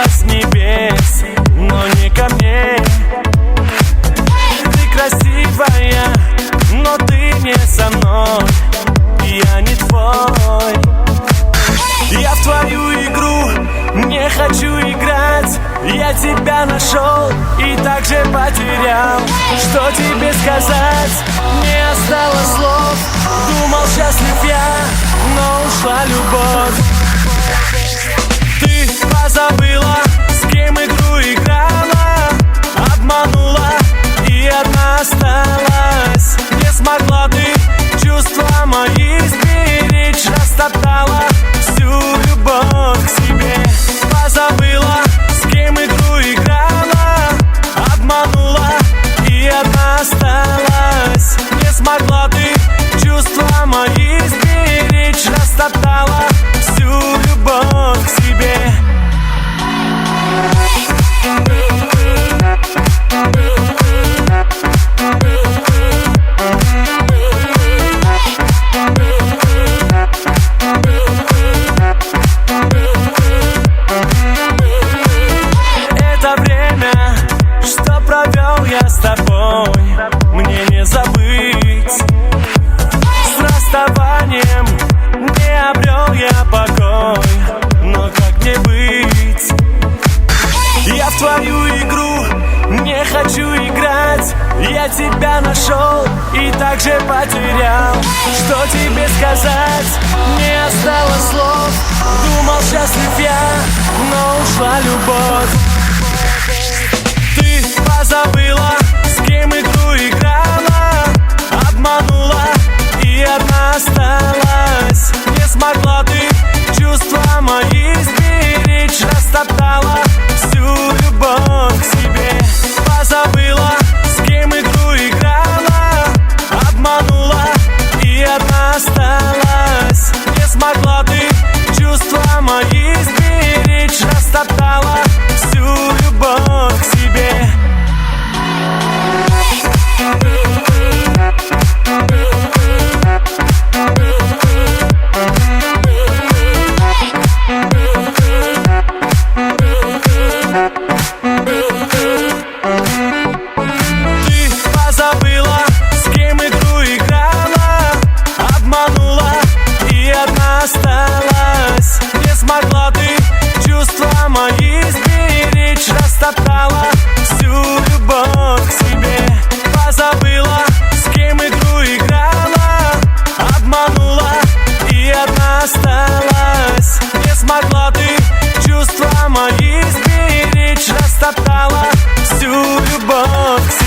С небес, но не ко мне. Ты красивая, но ты не со мной, я не твой. Я в твою игру не хочу играть. Я тебя нашел и также потерял. Что тебе сказать? Не осталось слов. Думал, счастлив я, но ушла любовь. Ты позабыла, с кем игру играла, обманула и одна осталась. Не смогла ты чувства мои сберечь, растоптала всю любовь к себе. Позабыла, с кем игру играла, обманула и одна осталась. Не смогла ты чувства мои сберечь, растоптала всю любовь к себе. Это время, что провел я с тобой, мне не забыть. С расставанием не обрел я покой, но как мне быть? Я в твою игру не хочу играть. Я тебя нашел и также потерял. Что тебе сказать? Не осталось слов. Думал, счастлив я, но ушла любовь. Ты позабыла, с кем игру играла, обманула и одна осталась. Не смогла ты чувства мои сберечь, растоптала всю любовь к себе. Позабыла, с кем игру играла, обманула и одна осталась. Не смогла ты чувства мои сберечь, растоптала всю любовь к себе. Забыла, с кем игру играла, обманула и одна осталась. Не смогла ты чувства мои сберечь, растоптала всю любовь к себе. Позабыла, с кем игру играла, обманула и одна осталась. Не смогла ты чувства мои сберечь, растоптала всю любовь к себе.